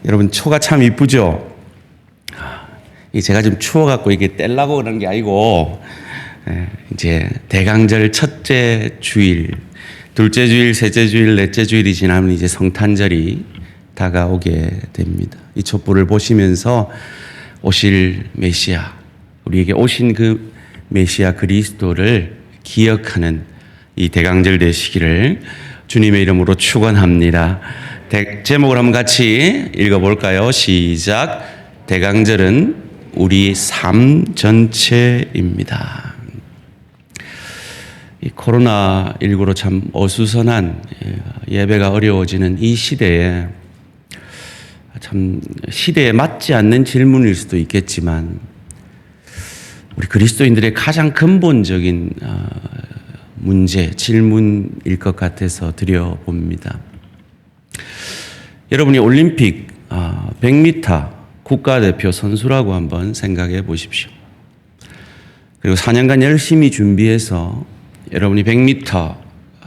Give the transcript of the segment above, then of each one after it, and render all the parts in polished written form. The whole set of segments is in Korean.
여러분, 초가 참 이쁘죠? 제가 좀 추워갖고 이게 떼려고 그런 게 아니고, 이제 대강절 첫째 주일, 둘째 주일, 셋째 주일, 넷째 주일이 지나면 이제 성탄절이 다가오게 됩니다. 이 촛불을 보시면서 오실 메시아, 우리에게 오신 그 메시아 그리스도를 기억하는 이 대강절 되시기를 주님의 이름으로 축원합니다. 제목을 한번 같이 읽어볼까요? 시작. 대강절은 우리 삶 전체입니다. 이 코로나19로 참 어수선한 예배가 어려워지는 이 시대에 참 시대에 맞지 않는 질문일 수도 있겠지만 우리 그리스도인들의 가장 근본적인 문제, 질문일 것 같아서 드려봅니다. 여러분이 올림픽 100m 국가대표 선수라고 한번 생각해 보십시오. 그리고 4년간 열심히 준비해서 여러분이 100m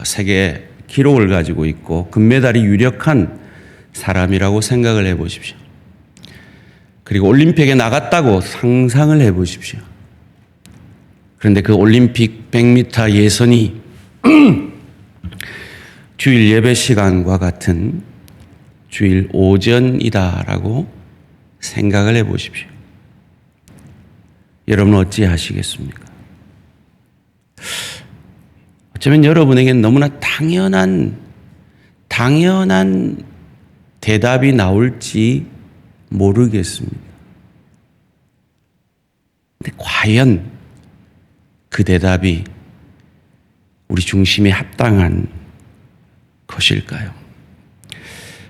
세계 기록을 가지고 있고 금메달이 유력한 사람이라고 생각을 해 보십시오. 그리고 올림픽에 나갔다고 상상을 해 보십시오. 그런데 그 올림픽 100m 예선이 주일 예배 시간과 같은 주일 오전이다라고 생각을 해 보십시오. 여러분은 어찌 하시겠습니까? 어쩌면 여러분에게는 너무나 당연한 대답이 나올지 모르겠습니다. 근데 과연 그 대답이 우리 중심에 합당한 것일까요?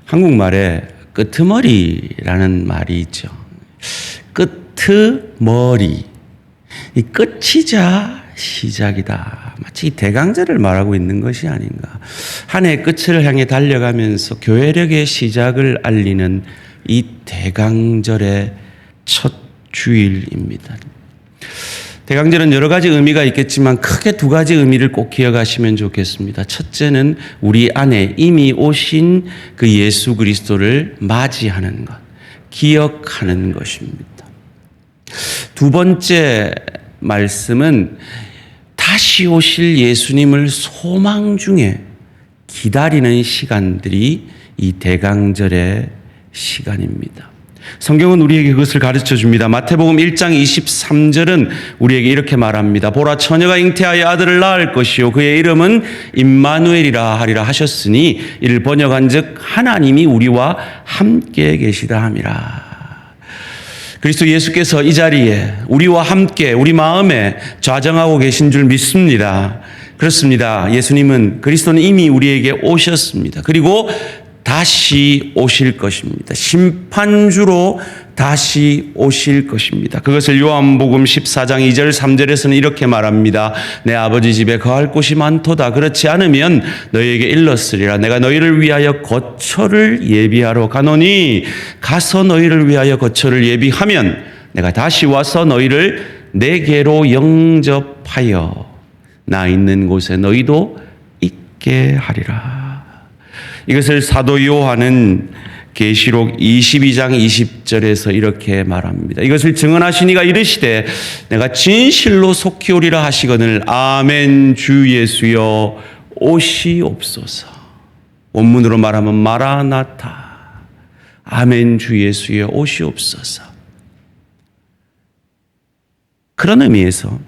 한국말에 끄트머리라는 말이 있죠. 끄트머리. 이 끝이자 시작이다. 마치 이 대강절을 말하고 있는 것이 아닌가. 한 해의 끝을 향해 달려가면서 교회력의 시작을 알리는 이 대강절의 첫 주일입니다. 대강절은 여러 가지 의미가 있겠지만 크게 두 가지 의미를 꼭 기억하시면 좋겠습니다. 첫째는 우리 안에 이미 오신 그 예수 그리스도를 맞이하는 것, 기억하는 것입니다. 두 번째 말씀은 다시 오실 예수님을 소망 중에 기다리는 시간들이 이 대강절의 시간입니다. 성경은 우리에게 그것을 가르쳐 줍니다. 마태복음 1장 23절은 우리에게 이렇게 말합니다. 보라, 처녀가 잉태하여 아들을 낳을 것이요 그의 이름은 임마누엘이라 하리라 하셨으니 이를 번역한즉 하나님이 우리와 함께 계시다 함이라. 그리스도 예수께서 이 자리에 우리와 함께 우리 마음에 좌정하고 계신 줄 믿습니다. 그렇습니다. 예수님은, 그리스도는 이미 우리에게 오셨습니다. 그리고 다시 오실 것입니다. 심판주로 다시 오실 것입니다. 그것을 요한복음 14장 2절 3절에서는 이렇게 말합니다. 내 아버지 집에 거할 곳이 많도다. 그렇지 않으면 너희에게 일렀으리라. 내가 너희를 위하여 거처를 예비하러 가노니 가서 너희를 위하여 거처를 예비하면 내가 다시 와서 너희를 내게로 영접하여 나 있는 곳에 너희도 있게 하리라. 이것을 사도 요한은 계시록 22장 20절에서 이렇게 말합니다. 이것을 증언하시니가 이르시되 내가 진실로 속히 오리라 하시거늘 아멘. 주 예수여 오시옵소서. 원문으로 말하면 마라나타. 아멘. 주 예수여 오시옵소서. 그런 의미에서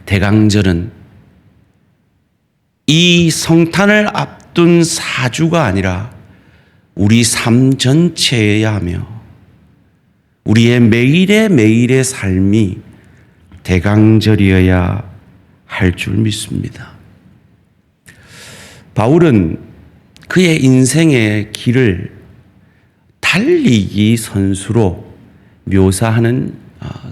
대강절은 이 성탄을 앞둔 사주가 아니라 우리 삶 전체여야 하며 우리의 매일의 삶이 대강절이어야 할 줄 믿습니다. 바울은 그의 인생의 길을 달리기 선수로 묘사하는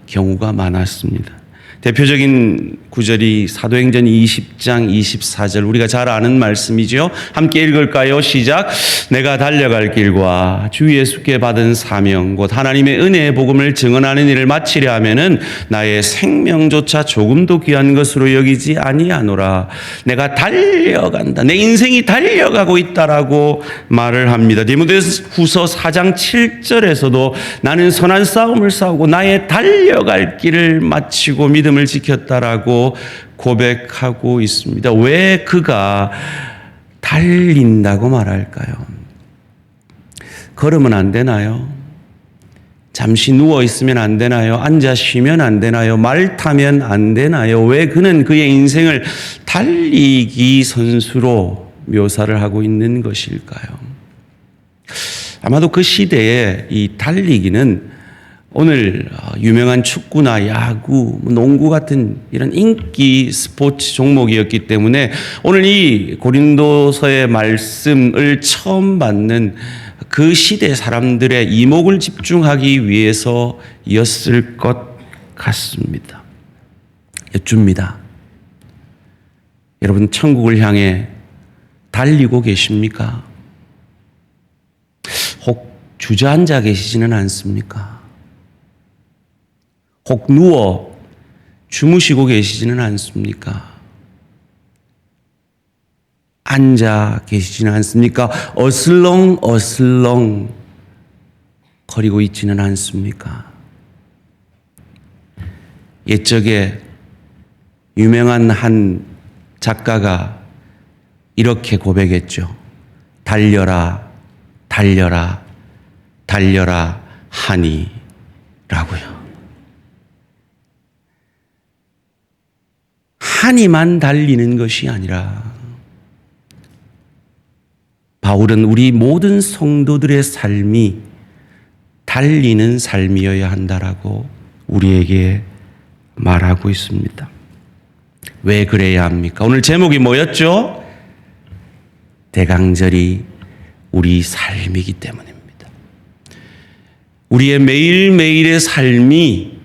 경우가 많았습니다. 대표적인 구절이 사도행전 20장 24절 우리가 잘 아는 말씀이죠. 함께 읽을까요? 시작. 내가 달려갈 길과 주 예수께 받은 사명 곧 하나님의 은혜의 복음을 증언하는 일을 마치려 하면은 나의 생명조차 조금도 귀한 것으로 여기지 아니하노라. 내가 달려간다. 내 인생이 달려가고 있다라고 말을 합니다. 디모데후서 4장 7절에서도 나는 선한 싸움을 싸우고 나의 달려갈 길을 마치고 믿음을 지켰다라고 고백하고 있습니다. 왜 그가 달린다고 말할까요? 걸으면 안 되나요? 잠시 누워 있으면 안 되나요? 앉아 쉬면 안 되나요? 말 타면 안 되나요? 왜 그는 그의 인생을 달리기 선수로 묘사를 하고 있는 것일까요? 아마도 그 시대에 이 달리기는 오늘 유명한 축구나 야구, 농구 같은 이런 인기 스포츠 종목이었기 때문에 오늘 이 고린도서의 말씀을 처음 받는 그 시대 사람들의 이목을 집중하기 위해서였을 것 같습니다. 여쭙니다. 여러분 천국을 향해 달리고 계십니까? 혹 주저앉아 계시지는 않습니까? 혹 누워 주무시고 계시지는 않습니까? 앉아 계시지는 않습니까? 어슬렁 거리고 있지는 않습니까? 옛적에 유명한 한 작가가 이렇게 고백했죠. 달려라, 달려라, 달려라 하니라고요. 하니만 달리는 것이 아니라 바울은 우리 모든 성도들의 삶이 달리는 삶이어야 한다라고 우리에게 말하고 있습니다. 왜 그래야 합니까? 오늘 제목이 뭐였죠? 대강절이 우리 삶이기 때문입니다. 우리의 매일매일의 삶이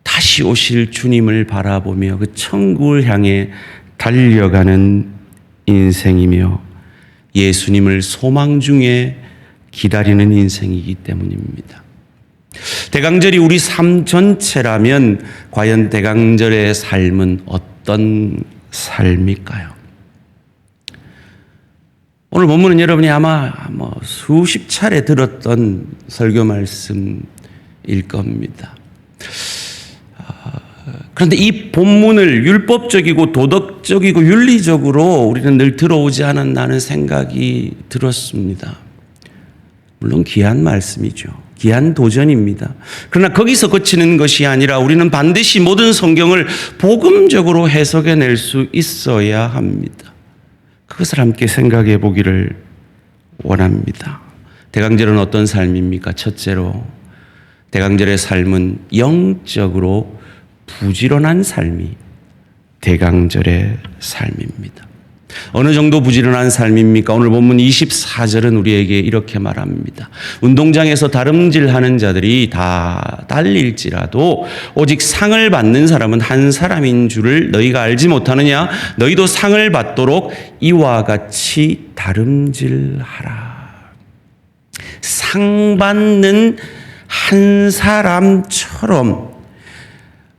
다시 오실 주님을 바라보며 그 천국을 향해 달려가는 인생이며 예수님을 소망 중에 기다리는 인생이기 때문입니다. 대강절이 우리 삶 전체라면 과연 대강절의 삶은 어떤 삶일까요? 오늘 본문은 여러분이 아마 수십 차례 들었던 설교 말씀일 겁니다. 그런데 이 본문을 율법적이고 도덕적이고 윤리적으로 우리는 늘 들어오지 않았나 하는 생각이 들었습니다. 물론 귀한 말씀이죠. 귀한 도전입니다. 그러나 거기서 그치는 것이 아니라 우리는 반드시 모든 성경을 복음적으로 해석해낼 수 있어야 합니다. 그것을 함께 생각해 보기를 원합니다. 대강절은 어떤 삶입니까? 첫째로 대강절의 삶은 영적으로 부지런한 삶이 대강절의 삶입니다. 어느 정도 부지런한 삶입니까? 오늘 본문 24절은 우리에게 이렇게 말합니다. 운동장에서 다름질하는 자들이 다 달릴지라도 오직 상을 받는 사람은 한 사람인 줄을 너희가 알지 못하느냐? 너희도 상을 받도록 이와 같이 다름질하라. 상 받는 한 사람처럼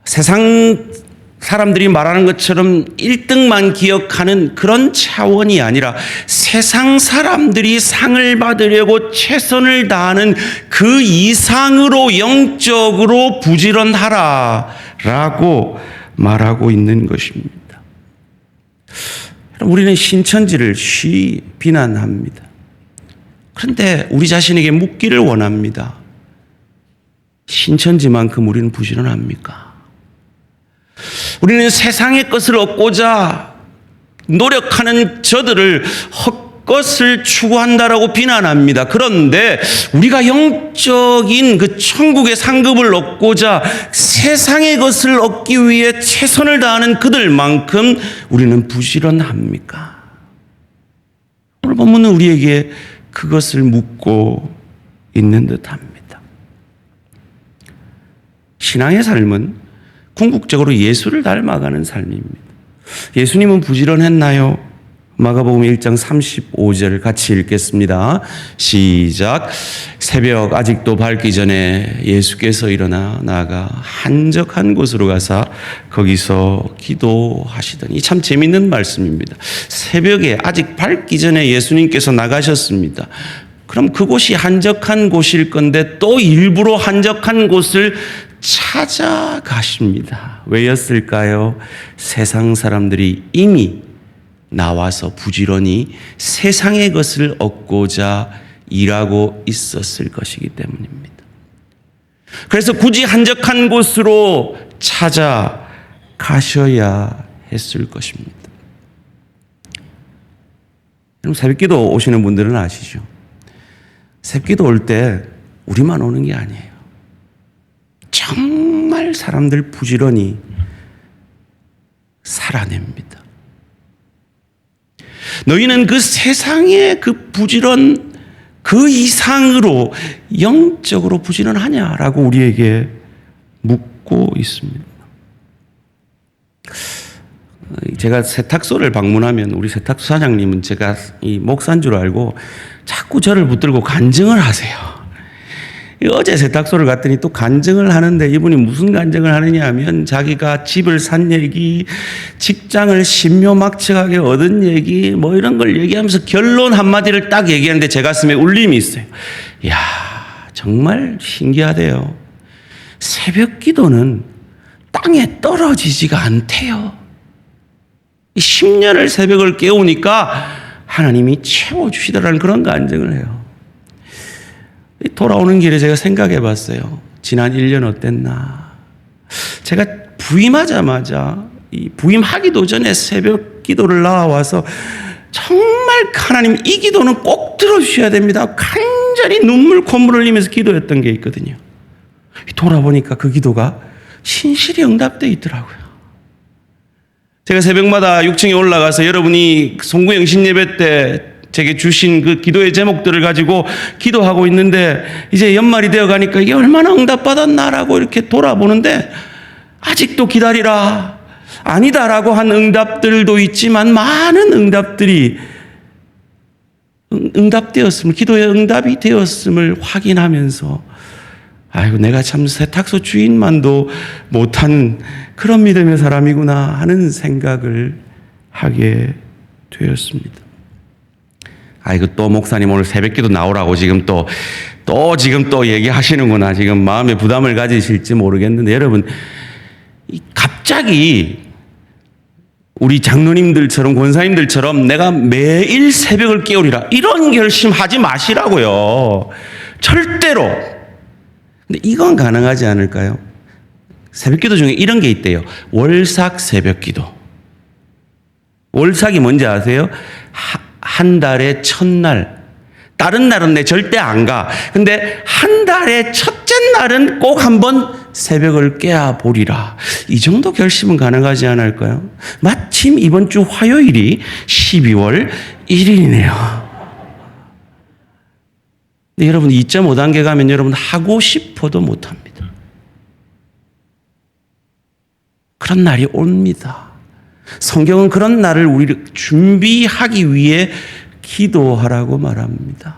세상 사람들이 말하는 것처럼 1등만 기억하는 그런 차원이 아니라 세상 사람들이 상을 받으려고 최선을 다하는 그 이상으로 영적으로 부지런하라라고 말하고 있는 것입니다. 우리는 신천지를 쉬이 비난합니다. 그런데 우리 자신에게 묻기를 원합니다. 신천지만큼 우리는 부지런합니까? 우리는 세상의 것을 얻고자 노력하는 저들을 헛것을 추구한다라고 비난합니다. 그런데 우리가 영적인 그 천국의 상급을 얻고자 세상의 것을 얻기 위해 최선을 다하는 그들만큼 우리는 부지런합니까? 오늘 본문은 우리에게 그것을 묻고 있는 듯합니다. 신앙의 삶은 궁극적으로 예수를 닮아가는 삶입니다. 예수님은 부지런했나요? 마가복음 1장 35절 같이 읽겠습니다. 시작. 새벽 아직도 밝기 전에 예수께서 일어나 나아가 한적한 곳으로 가사 거기서 기도하시더니. 참 재밌는 말씀입니다. 새벽에 아직 밝기 전에 예수님께서 나가셨습니다. 그럼 그곳이 한적한 곳일 건데 또 일부러 한적한 곳을 찾아가십니다. 왜였을까요? 세상 사람들이 이미 나와서 부지런히 세상의 것을 얻고자 일하고 있었을 것이기 때문입니다. 그래서 굳이 한적한 곳으로 찾아가셔야 했을 것입니다. 여러분, 새벽기도 오시는 분들은 아시죠? 새벽기도 올 때 우리만 오는 게 아니에요. 정말 사람들 부지런히 살아냅니다. 너희는 그 세상의 그 부지런 그 이상으로 영적으로 부지런하냐라고 우리에게 묻고 있습니다. 제가 세탁소를 방문하면 우리 세탁소 사장님은 제가 이 목사인 줄 알고 자꾸 저를 붙들고 간증을 하세요. 어제 세탁소를 갔더니 또 간증을 하는데 이분이 무슨 간증을 하느냐 하면 자기가 집을 산 얘기, 직장을 신묘막측하게 얻은 얘기 뭐 이런 걸 얘기하면서 결론 한마디를 딱 얘기하는데 제 가슴에 울림이 있어요. 이야, 정말 신기하대요. 새벽 기도는 땅에 떨어지지가 않대요. 10년을 새벽을 깨우니까 하나님이 채워주시더라는 그런 간증을 해요. 돌아오는 길에 제가 생각해 봤어요. 지난 1년 어땠나. 제가 부임하자마자 부임하기도 전에 새벽 기도를 나와서 정말 하나님 이 기도는 꼭 들어주셔야 됩니다. 간절히 눈물 콧물 흘리면서 기도했던 게 있거든요. 돌아보니까 그 기도가 신실히 응답되어 있더라고요. 제가 새벽마다 6층에 올라가서 여러분이 송구 영신 예배 때 제게 주신 그 기도의 제목들을 가지고 기도하고 있는데 이제 연말이 되어 가니까 이게 얼마나 응답받았나라고 이렇게 돌아보는데 아직도 기다리라. 아니다라고 한 응답들도 있지만 많은 응답들이 응답되었음을, 기도의 응답이 되었음을 확인하면서 아이고 내가 참 세탁소 주인만도 못한 그런 믿음의 사람이구나 하는 생각을 하게 되었습니다. 아이고 또 목사님 오늘 새벽기도 나오라고 지금 또 얘기하시는구나. 지금 마음에 부담을 가지실지 모르겠는데 여러분 갑자기 우리 장로님들처럼 권사님들처럼 내가 매일 새벽을 깨우리라 이런 결심하지 마시라고요. 절대로. 근데 이건 가능하지 않을까요? 새벽기도 중에 이런 게 있대요. 월삭 새벽기도. 월삭이 뭔지 아세요? 한 달의 첫날. 다른 날은 내 절대 안 가. 근데 한 달의 첫째 날은 꼭 한번 새벽을 깨야 보리라. 이 정도 결심은 가능하지 않을까요? 마침 이번 주 화요일이 12월 1일이네요. 근데 여러분 2.5단계 가면 여러분 하고 싶어도 못합니다. 그런 날이 옵니다. 성경은 그런 날을 우리를 준비하기 위해 기도하라고 말합니다.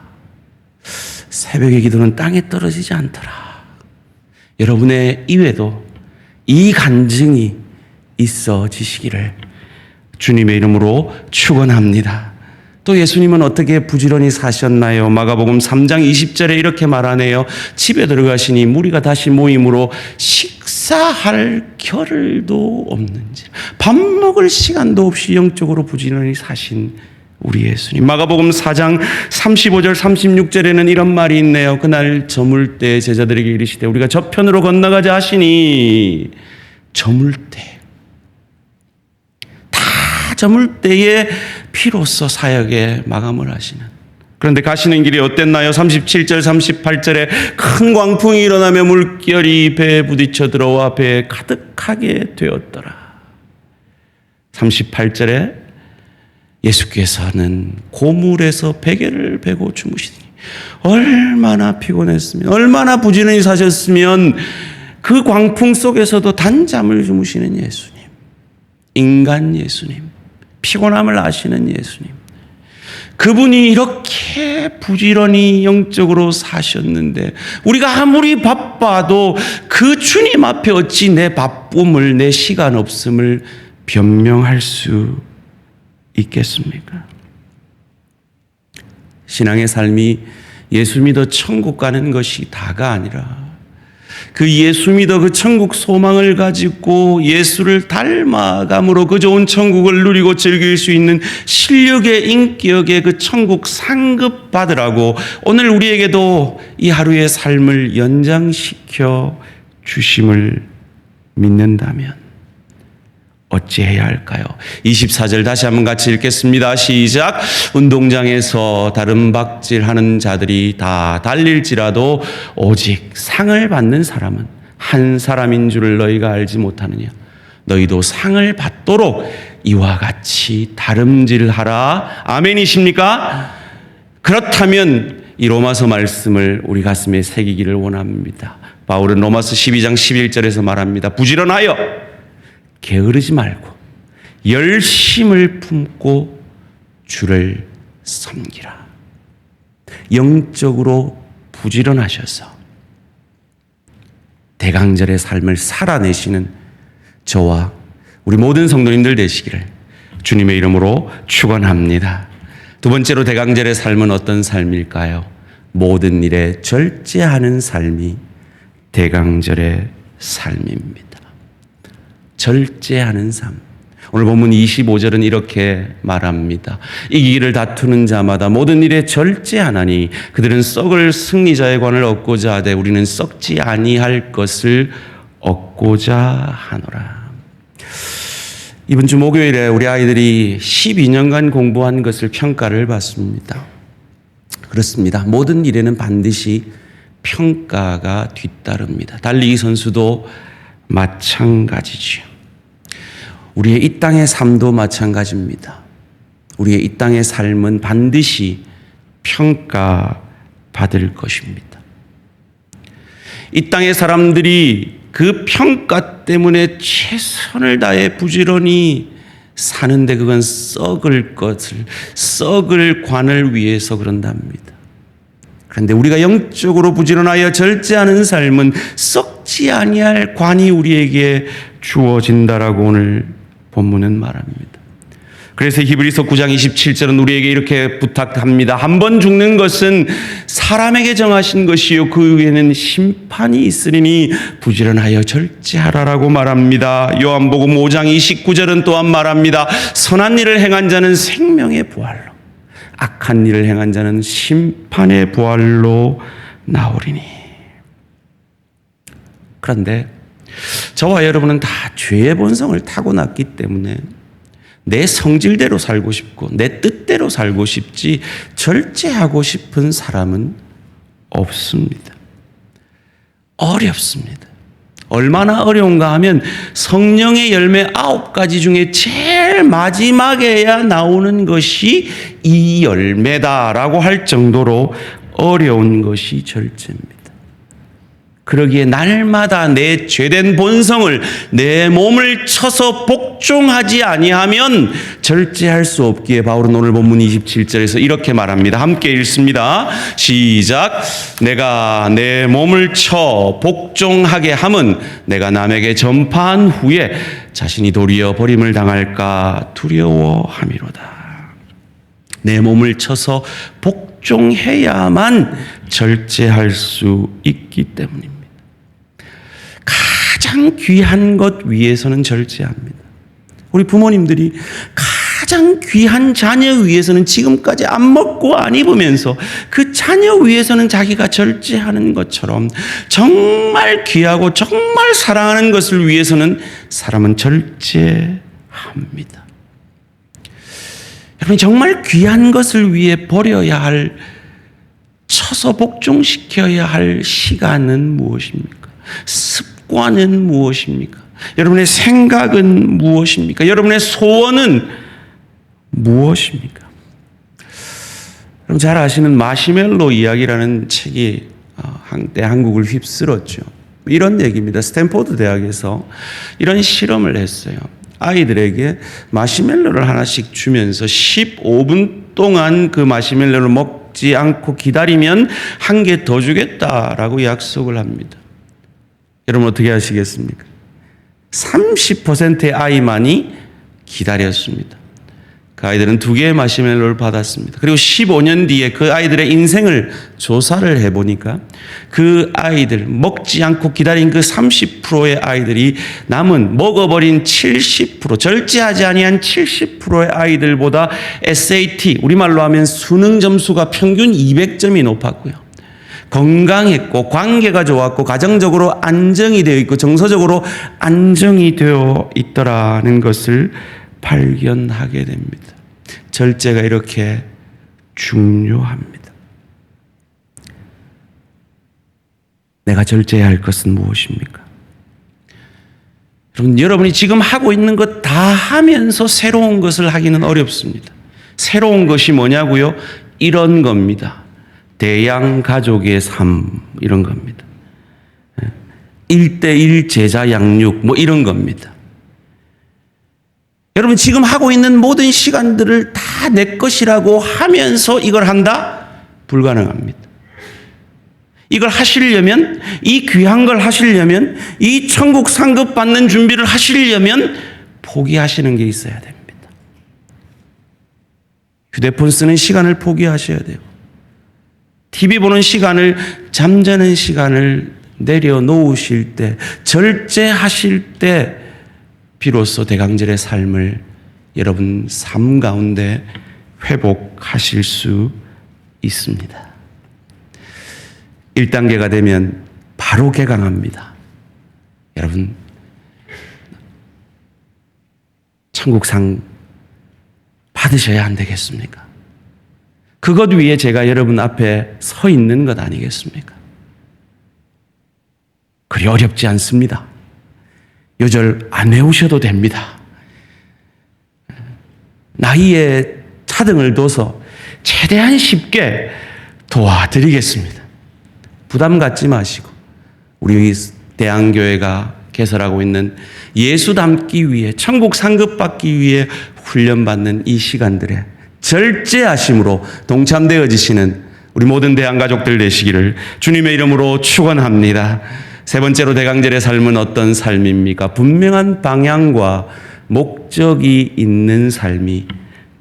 새벽의 기도는 땅에 떨어지지 않더라. 여러분의 입에도 이 간증이 있어지시기를 주님의 이름으로 축원합니다. 또 예수님은 어떻게 부지런히 사셨나요? 마가복음 3장 20절에 이렇게 말하네요. 집에 들어가시니 무리가 다시 모임으로 식사할 겨를도 없는지, 밥 먹을 시간도 없이 영적으로 부지런히 사신 우리 예수님. 마가복음 4장 35절 36절에는 이런 말이 있네요. 그날 저물 때 제자들에게 이르시되 우리가 저편으로 건너가자 하시니 저물 때, 다 저물 때에 피로써 사역에 마감을 하시는. 그런데 가시는 길이 어땠나요? 37절 38절에 큰 광풍이 일어나며 물결이 배에 부딪혀 들어와 배에 가득하게 되었더라. 38절에 예수께서는 고물에서 베개를 베고 주무시더니 얼마나 피곤했으면, 얼마나 부지런히 사셨으면 그 광풍 속에서도 단잠을 주무시는 예수님, 인간 예수님, 피곤함을 아시는 예수님, 그분이 이렇게 부지런히 영적으로 사셨는데 우리가 아무리 바빠도 그 주님 앞에 어찌 내 바쁨을, 내 시간 없음을 변명할 수 있겠습니까? 신앙의 삶이 예수 믿어 천국 가는 것이 다가 아니라 그 예수 믿어 그 천국 소망을 가지고 예수를 닮아감으로 그 좋은 천국을 누리고 즐길 수 있는 실력의 인격의 그 천국 상급 받으라고 오늘 우리에게도 이 하루의 삶을 연장시켜 주심을 믿는다면 어찌해야 할까요? 24절 다시 한번 같이 읽겠습니다. 시작. 운동장에서 다름박질하는 자들이 다 달릴지라도 오직 상을 받는 사람은 한 사람인 줄을 너희가 알지 못하느냐. 너희도 상을 받도록 이와 같이 다름질하라. 아멘이십니까? 그렇다면 이 로마서 말씀을 우리 가슴에 새기기를 원합니다. 바울은 로마서 12장 11절에서 말합니다. 부지런하여 게으르지 말고 열심을 품고 주를 섬기라. 영적으로 부지런하셔서 대강절의 삶을 살아내시는 저와 우리 모든 성도님들 되시기를 주님의 이름으로 축원합니다. 두 번째로 대강절의 삶은 어떤 삶일까요? 모든 일에 절제하는 삶이 대강절의 삶입니다. 절제하는 삶. 오늘 본문 25절은 이렇게 말합니다. 이기기를 다투는 자마다 모든 일에 절제하나니 그들은 썩을 승리자의 관을 얻고자 하되 우리는 썩지 아니할 것을 얻고자 하노라. 이번 주 목요일에 우리 아이들이 12년간 공부한 것을 평가를 받습니다. 그렇습니다. 모든 일에는 반드시 평가가 뒤따릅니다. 달리기 선수도 마찬가지죠. 우리의 이 땅의 삶도 마찬가지입니다. 우리의 이 땅의 삶은 반드시 평가받을 것입니다. 이 땅의 사람들이 그 평가 때문에 최선을 다해 부지런히 사는데 그건 썩을 관을 위해서 그런답니다. 그런데 우리가 영적으로 부지런하여 절제하는 삶은 썩지 아니할 관이 우리에게 주어진다라고 오늘 본문은 말합니다. 그래서 히브리서 9장 27절은 우리에게 이렇게 부탁합니다. 한 번 죽는 것은 사람에게 정하신 것이요 그 위에는 심판이 있으리니 부지런하여 절제하라라고 말합니다. 요한복음 5장 29절은 또한 말합니다. 선한 일을 행한 자는 생명의 부활로 악한 일을 행한 자는 심판의 부활로 나오리니. 그런데 저와 여러분은 다 죄의 본성을 타고났기 때문에 내 성질대로 살고 싶고 내 뜻대로 살고 싶지 절제하고 싶은 사람은 없습니다. 어렵습니다. 얼마나 어려운가 하면 성령의 열매 9가지 중에 제일 마지막에야 나오는 것이 이 열매다라고 할 정도로 어려운 것이 절제입니다. 그러기에 날마다 내 죄된 본성을 내 몸을 쳐서 복종하지 아니하면 절제할 수 없기에 바울은 오늘 본문 27절에서 이렇게 말합니다. 함께 읽습니다. 시작. 내가 내 몸을 쳐 복종하게 함은 내가 남에게 전파한 후에 자신이 도리어 버림을 당할까 두려워함이로다. 내 몸을 쳐서 복종해야만 절제할 수 있기 때문입니다. 가장 귀한 것 위해서는 절제합니다. 우리 부모님들이 가장 귀한 자녀 위해서는 지금까지 안 먹고 안 입으면서 그 자녀 위해서는 자기가 절제하는 것처럼 정말 귀하고 정말 사랑하는 것을 위해서는 사람은 절제합니다. 여러분, 정말 귀한 것을 위해 버려야 할, 쳐서 복종시켜야 할 시간은 무엇입니까? 습관은 무엇입니까? 여러분의 생각은 무엇입니까? 여러분의 소원은 무엇입니까? 여러분 잘 아시는 마시멜로 이야기라는 책이 한때 한국을 휩쓸었죠. 이런 얘기입니다. 스탠포드 대학에서 이런 실험을 했어요. 아이들에게 마시멜로를 하나씩 주면서 15분 동안 그 마시멜로를 먹지 않고 기다리면 한 개 더 주겠다라고 약속을 합니다. 여러분 어떻게 하시겠습니까? 30%의 아이만이 기다렸습니다. 그 아이들은 2개의 마시멜로를 받았습니다. 그리고 15년 뒤에 그 아이들의 인생을 조사를 해보니까 그 아이들, 먹지 않고 기다린 그 30%의 아이들이 남은 먹어버린 70%, 절제하지 아니한 70%의 아이들보다 SAT, 우리말로 하면 수능 점수가 평균 200점이 높았고요. 건강했고 관계가 좋았고 가정적으로 안정이 되어 있고 정서적으로 안정이 되어 있더라는 것을 발견하게 됩니다. 절제가 이렇게 중요합니다. 내가 절제해야 할 것은 무엇입니까? 여러분이 지금 하고 있는 것 다 하면서 새로운 것을 하기는 어렵습니다. 새로운 것이 뭐냐고요? 이런 겁니다. 대양 가족의 삶, 이런 겁니다. 1:1 제자 양육, 뭐 이런 겁니다. 여러분 지금 하고 있는 모든 시간들을 다 내 것이라고 하면서 이걸 한다? 불가능합니다. 이걸 하시려면, 이 귀한 걸 하시려면, 이 천국 상급 받는 준비를 하시려면 포기하시는 게 있어야 됩니다. 휴대폰 쓰는 시간을 포기하셔야 돼요. TV 보는 시간을, 잠자는 시간을 내려놓으실 때, 절제하실 때 비로소 대강절의 삶을 여러분 삶 가운데 회복하실 수 있습니다. 1단계가 되면 바로 개강합니다. 여러분 천국상 받으셔야 안 되겠습니까? 그것 위에 제가 여러분 앞에 서 있는 것 아니겠습니까? 그리 어렵지 않습니다. 요절 안 외우셔도 됩니다. 나이에 차등을 둬서 최대한 쉽게 도와드리겠습니다. 부담 갖지 마시고 우리 대안교회가 개설하고 있는 예수 닮기 위해 천국 상급받기 위해 훈련받는 이 시간들에 절제하심으로 동참되어지시는 우리 모든 대안가족들 되시기를 주님의 이름으로 축원합니다. 세 번째로 대강절의 삶은 어떤 삶입니까? 분명한 방향과 목적이 있는 삶이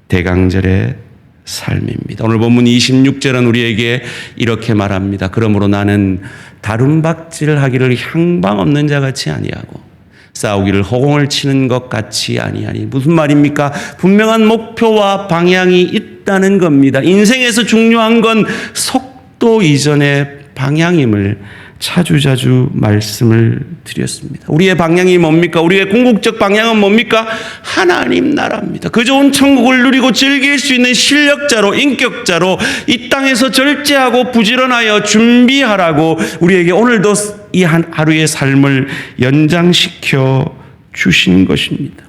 대강절의 삶입니다. 오늘 본문 26절은 우리에게 이렇게 말합니다. 그러므로 나는 다름박질하기를 향방 없는 자같이 아니하고 싸우기를 허공을 치는 것 같이 아니하니. 무슨 말입니까? 분명한 목표와 방향이 있다는 겁니다. 인생에서 중요한 건 속도 이전의 방향임을 자주자주 말씀을 드렸습니다. 우리의 방향이 뭡니까? 우리의 궁극적 방향은 뭡니까? 하나님 나라입니다. 그 좋은 천국을 누리고 즐길 수 있는 실력자로, 인격자로 이 땅에서 절제하고 부지런하여 준비하라고 우리에게 오늘도 이 한 하루의 삶을 연장시켜 주신 것입니다.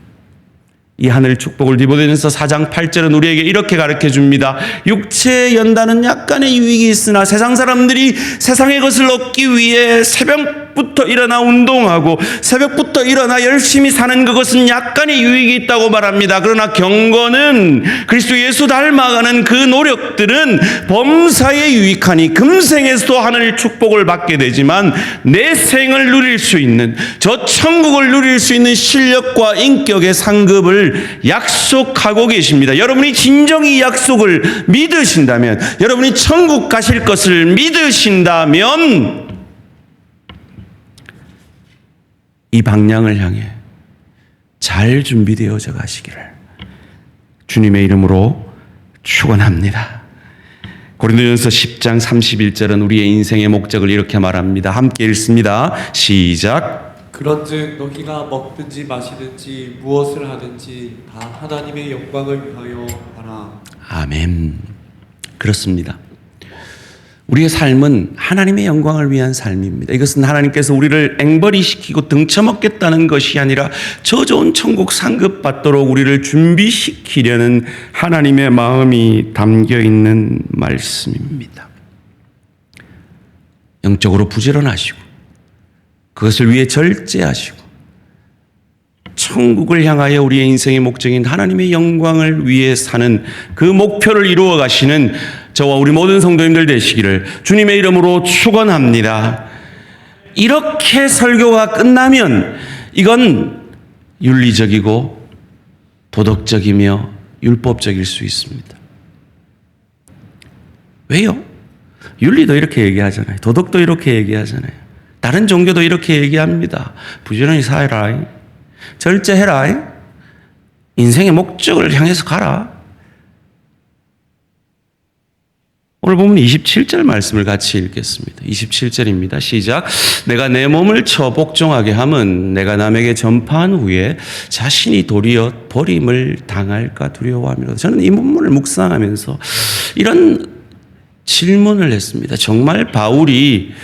이 하늘 축복을 디모데전서 4장 8절은 우리에게 이렇게 가르쳐 줍니다. 육체의 연단은 약간의 유익이 있으나 세상 사람들이 세상의 것을 얻기 위해 새벽부터 일어나 운동하고 새벽부터 일어나 열심히 사는 그것은 약간의 유익이 있다고 말합니다. 그러나 경건은 그리스도 예수 닮아가는 그 노력들은 범사에 유익하니 금생에서도 하늘 축복을 받게 되지만 내 생을 누릴 수 있는, 저 천국을 누릴 수 있는 실력과 인격의 상급을 약속하고 계십니다. 여러분이 진정이 약속을 믿으신다면, 여러분이 천국 가실 것을 믿으신다면 이 방향을 향해 잘 준비되어져 가시기를 주님의 이름으로 축원합니다. 고린도전서 10장 31절은 우리의 인생의 목적을 이렇게 말합니다. 함께 읽습니다. 시작. 그런즉 너희가 먹든지 마시든지 무엇을 하든지 다 하나님의 영광을 위하여 하라. 아멘. 그렇습니다. 우리의 삶은 하나님의 영광을 위한 삶입니다. 이것은 하나님께서 우리를 앵벌이시키고 등쳐먹겠다는 것이 아니라 저 좋은 천국 상급받도록 우리를 준비시키려는 하나님의 마음이 담겨 있는 말씀입니다. 영적으로 부지런하시고 그것을 위해 절제하시고 천국을 향하여 우리의 인생의 목적인 하나님의 영광을 위해 사는 그 목표를 이루어 가시는 저와 우리 모든 성도님들 되시기를 주님의 이름으로 축원합니다. 이렇게 설교가 끝나면 이건 윤리적이고 도덕적이며 율법적일 수 있습니다. 왜요? 윤리도 이렇게 얘기하잖아요. 도덕도 이렇게 얘기하잖아요. 다른 종교도 이렇게 얘기합니다. 부지런히 살아라. 절제해라. 인생의 목적을 향해서 가라. 오늘 보면 27절 말씀을 같이 읽겠습니다. 27절입니다. 시작. 내가 내 몸을 쳐 복종하게 함은 내가 남에게 전파한 후에 자신이 도리어 버림을 당할까 두려워함이로다. 저는 이 본문을 묵상하면서 이런 질문을 했습니다. 정말 바울이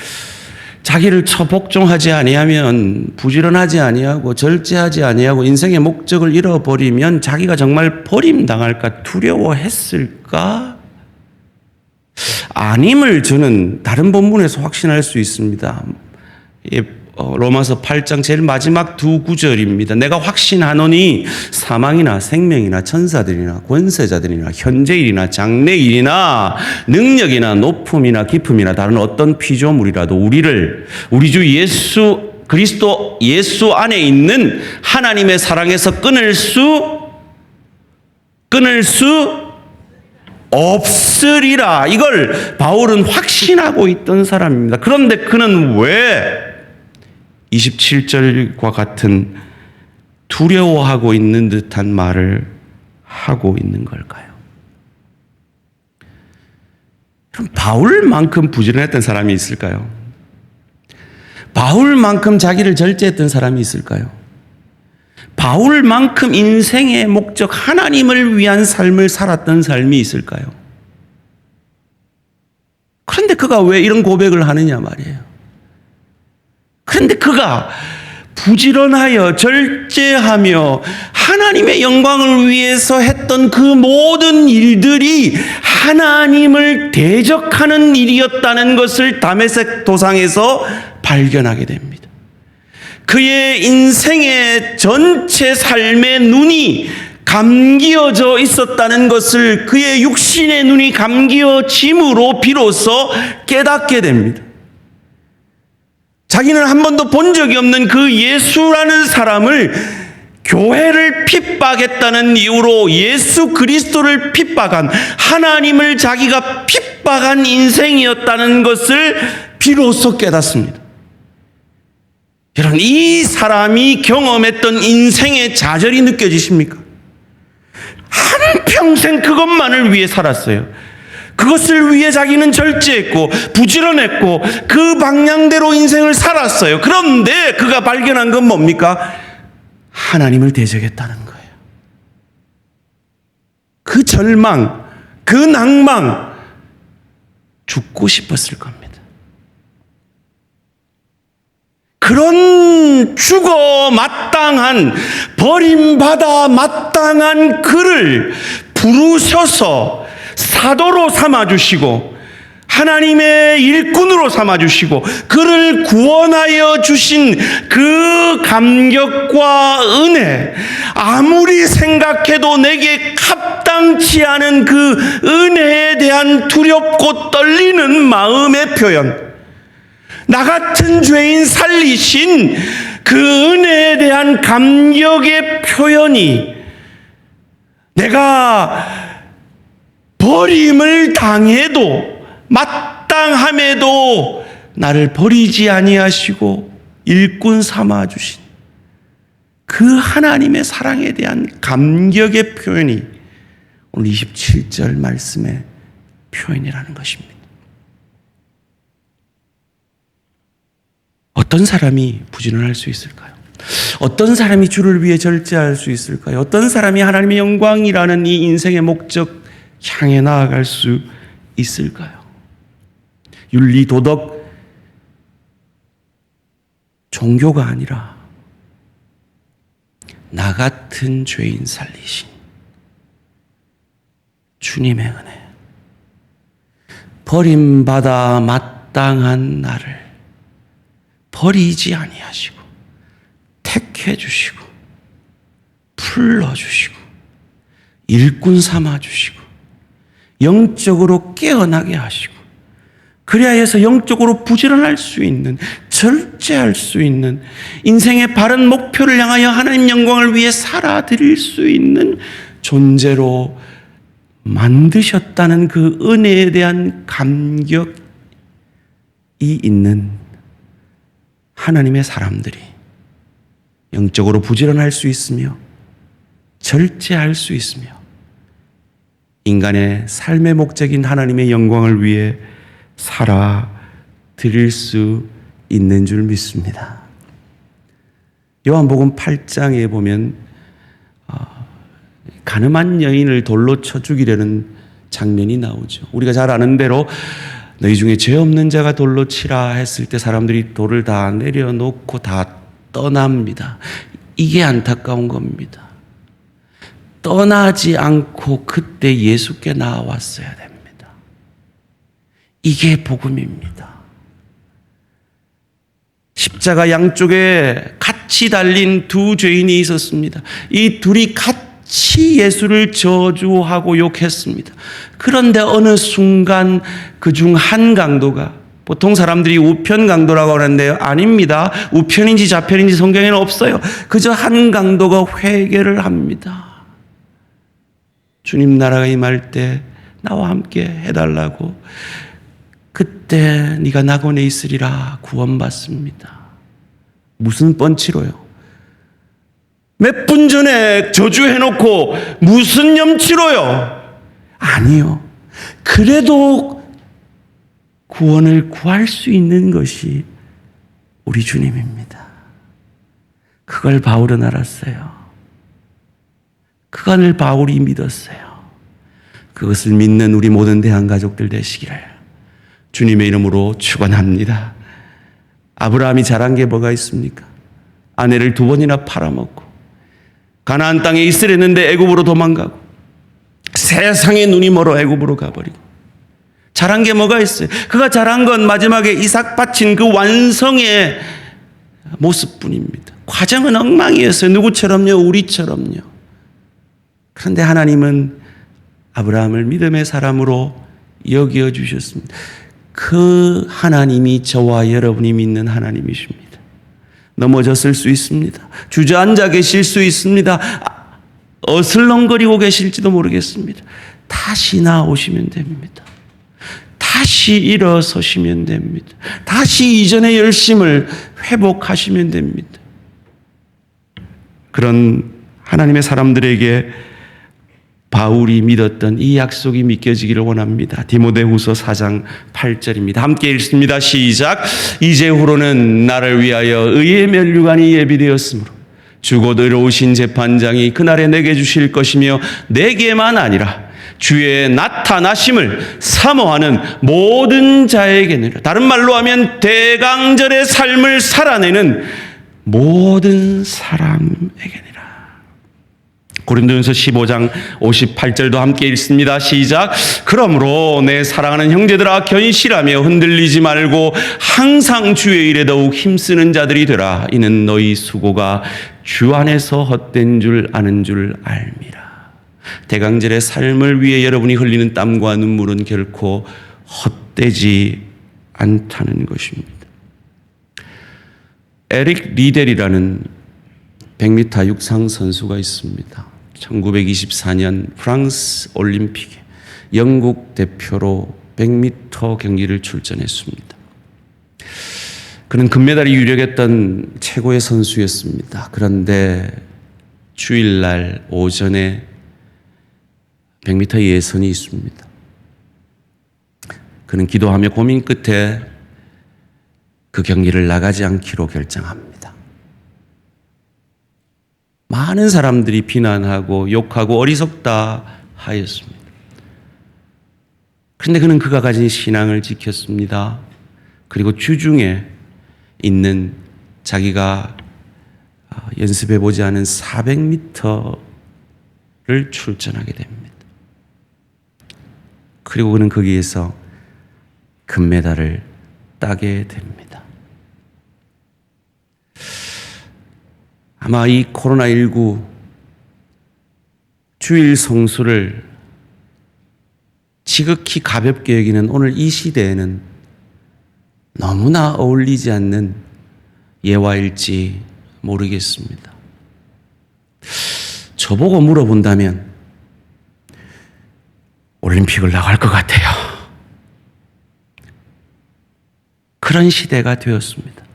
자기를 쳐 복종하지 아니하면 부지런하지 아니하고 절제하지 아니하고 인생의 목적을 잃어버리면 자기가 정말 버림당할까 두려워했을까? 아님을 저는 다른 본문에서 확신할 수 있습니다. 로마서 8장 제일 마지막 두 구절입니다. 내가 확신하노니 사망이나 생명이나 천사들이나 권세자들이나 현재일이나 장래일이나 능력이나 높음이나 깊음이나 다른 어떤 피조물이라도 우리를 우리 주 예수 그리스도 예수 안에 있는 하나님의 사랑에서 끊을 수 없으리라. 이걸 바울은 확신하고 있던 사람입니다. 그런데 그는 왜 27절과 같은 두려워하고 있는 듯한 말을 하고 있는 걸까요? 그럼 바울만큼 부지런했던 사람이 있을까요? 바울만큼 자기를 절제했던 사람이 있을까요? 바울만큼 인생의 목적 하나님을 위한 삶을 살았던 삶이 있을까요? 그런데 그가 왜 이런 고백을 하느냐 말이에요. 그런데 그가 부지런하여 절제하며 하나님의 영광을 위해서 했던 그 모든 일들이 하나님을 대적하는 일이었다는 것을 다메섹 도상에서 발견하게 됩니다. 그의 인생의 전체 삶의 눈이 감기어져 있었다는 것을 그의 육신의 눈이 감기어짐으로 비로소 깨닫게 됩니다. 자기는 한 번도 본 적이 없는 그 예수라는 사람을 교회를 핍박했다는 이유로 예수 그리스도를 핍박한 하나님을 자기가 핍박한 인생이었다는 것을 비로소 깨닫습니다. 여러분, 이 사람이 경험했던 인생의 좌절이 느껴지십니까? 한평생 그것만을 위해 살았어요. 그것을 위해 자기는 절제했고 부지런했고 그 방향대로 인생을 살았어요. 그런데 그가 발견한 건 뭡니까? 하나님을 대적했다는 거예요. 그 절망, 그 낭망, 죽고 싶었을 겁니다. 그런 죽어 마땅한, 버림받아 마땅한 그를 부르셔서 사도로 삼아주시고 하나님의 일꾼으로 삼아주시고 그를 구원하여 주신 그 감격과 은혜, 아무리 생각해도 내게 합당치 않은 그 은혜에 대한 두렵고 떨리는 마음의 표현, 나 같은 죄인 살리신 그 은혜에 대한 감격의 표현이 내가 버림을 당해도 마땅함에도 나를 버리지 아니하시고 일꾼 삼아 주신 그 하나님의 사랑에 대한 감격의 표현이 오늘 27절 말씀의 표현이라는 것입니다. 어떤 사람이 부지런할 수 있을까요? 어떤 사람이 주를 위해 절제할 수 있을까요? 어떤 사람이 하나님의 영광이라는 이 인생의 목적 향해 나아갈 수 있을까요? 윤리, 도덕, 종교가 아니라 나 같은 죄인 살리신 주님의 은혜, 버림받아 마땅한 나를 버리지 아니하시고 택해 주시고 불러 주시고 일꾼 삼아 주시고 영적으로 깨어나게 하시고 그래야 해서 영적으로 부지런할 수 있는, 절제할 수 있는, 인생의 바른 목표를 향하여 하나님 영광을 위해 살아드릴 수 있는 존재로 만드셨다는 그 은혜에 대한 감격이 있는 하나님의 사람들이 영적으로 부지런할 수 있으며 절제할 수 있으며 인간의 삶의 목적인 하나님의 영광을 위해 살아드릴 수 있는 줄 믿습니다. 요한복음 8장에 보면 가늠한 여인을 돌로 쳐 죽이려는 장면이 나오죠. 우리가 잘 아는 대로 너희 중에 죄 없는 자가 돌로 치라 했을 때 사람들이 돌을 다 내려놓고 다 떠납니다. 이게 안타까운 겁니다. 떠나지 않고 그때 예수께 나왔어야 됩니다. 이게 복음입니다. 십자가 양쪽에 같이 달린 두 죄인이 있었습니다. 이 둘이 같이 예수를 저주하고 욕했습니다. 그런데 어느 순간 그중 한 강도가, 보통 사람들이 우편 강도라고 하는데요, 아닙니다. 우편인지 좌편인지 성경에는 없어요. 그저 한 강도가 회개를 합니다. 주님 나라가 임할 때 나와 함께 해달라고. 그때 네가 낙원에 있으리라 구원받습니다. 무슨 뻔치로요? 몇 분 전에 저주해놓고 무슨 염치로요? 아니요. 그래도 구원을 구할 수 있는 것이 우리 주님입니다. 그걸 바울은 알았어요. 그걸 바울이 믿었어요. 그것을 믿는 우리 모든 대한 가족들 되시기를 주님의 이름으로 축원합니다. 아브라함이 잘한 게 뭐가 있습니까? 아내를 2번이나 팔아먹고 가나안 땅에 있으려는데 애굽으로 도망가고 세상에 눈이 멀어 애굽으로 가버리고 잘한 게 뭐가 있어요? 그가 잘한 건 마지막에 이삭 바친 그 완성의 모습뿐입니다. 과정은 엉망이었어요. 누구처럼요? 우리처럼요. 그런데 하나님은 아브라함을 믿음의 사람으로 여겨 주셨습니다. 그 하나님이 저와 여러분이 믿는 하나님이십니다. 넘어졌을 수 있습니다. 주저앉아 계실 수 있습니다. 어슬렁거리고 계실지도 모르겠습니다. 다시 나오시면 됩니다. 다시 일어서시면 됩니다. 다시 이전의 열심을 회복하시면 됩니다. 그런 하나님의 사람들에게 바울이 믿었던 이 약속이 믿겨지기를 원합니다. 디모데후서 4장 8절입니다. 함께 읽습니다. 시작. 이제후로는 나를 위하여 의의 면류관이 예비되었으므로 주 곧 의로우신 재판장이 그날에 내게 주실 것이며 내게만 아니라 주의 나타나심을 사모하는 모든 자에게는, 다른 말로 하면 대강절의 삶을 살아내는 모든 사람에게니라. 고린도전서 15장 58절도 함께 읽습니다. 시작. 그러므로 내 사랑하는 형제들아 견실하며 흔들리지 말고 항상 주의 일에 더욱 힘쓰는 자들이 되라. 이는 너희 수고가 주 안에서 헛된 줄 아는 줄 알미라. 대강절의 삶을 위해 여러분이 흘리는 땀과 눈물은 결코 헛되지 않다는 것입니다. 에릭 리델이라는 100m 육상 선수가 있습니다. 1924년 프랑스 올림픽에 영국 대표로 100m 경기를 출전했습니다. 그는 금메달이 유력했던 최고의 선수였습니다. 그런데 주일날 오전에 100m 예선이 있습니다. 그는 기도하며 고민 끝에 그 경기를 나가지 않기로 결정합니다. 많은 사람들이 비난하고 욕하고 어리석다 하였습니다. 그런데 그는 그가 가진 신앙을 지켰습니다. 그리고 주중에 있는 자기가 연습해보지 않은 400m를 출전하게 됩니다. 그리고 그는 거기에서 금메달을 따게 됩니다. 아마 이 코로나19 주일 성수를 지극히 가볍게 여기는 오늘 이 시대에는 너무나 어울리지 않는 예화일지 모르겠습니다. 저보고 물어본다면 올림픽을 나갈 것 같아요. 그런 시대가 되었습니다.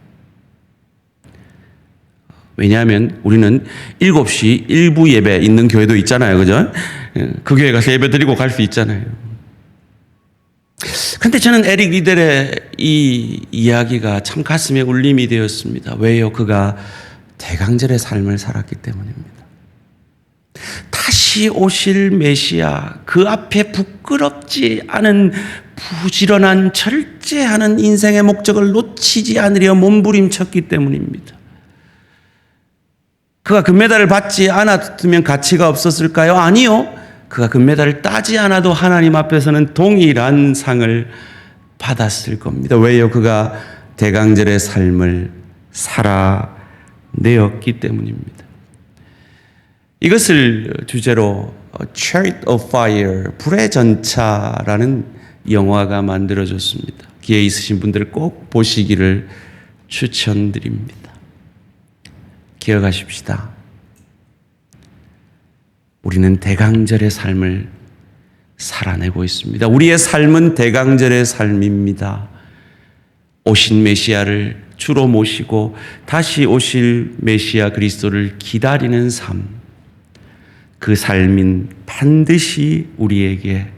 왜냐하면 우리는 7시 일부 예배 있는 교회도 있잖아요. 그죠? 그 교회 가서 예배 드리고 갈 수 있잖아요. 근데 저는 에릭 리델의 이 이야기가 참 가슴에 울림이 되었습니다. 왜요? 그가 대강절의 삶을 살았기 때문입니다. 다시 오실 메시아, 그 앞에 부끄럽지 않은 부지런한 절제하는 인생의 목적을 놓치지 않으려 몸부림쳤기 때문입니다. 그가 금메달을 받지 않았으면 가치가 없었을까요? 아니요. 그가 금메달을 따지 않아도 하나님 앞에서는 동일한 상을 받았을 겁니다. 왜요? 그가 대강절의 삶을 살아내었기 때문입니다. 이것을 주제로 Chariot of Fire, 불의 전차라는 영화가 만들어졌습니다. 기회 있으신 분들 꼭 보시기를 추천드립니다. 기억하십시다. 우리는 대강절의 삶을 살아내고 있습니다. 우리의 삶은 대강절의 삶입니다. 오신 메시아를 주로 모시고 다시 오실 메시아 그리스도를 기다리는 삶, 그 삶인 반드시 우리에게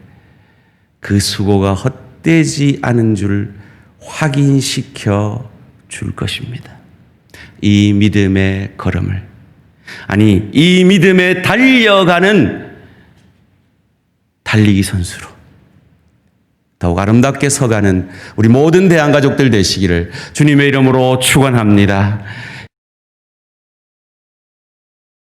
그 수고가 헛되지 않은 줄 확인시켜 줄 것입니다. 이 믿음의 걸음을, 아니 이 믿음에 달려가는 달리기 선수로 더욱 아름답게 서가는 우리 모든 대한가족들 되시기를 주님의 이름으로 축원합니다.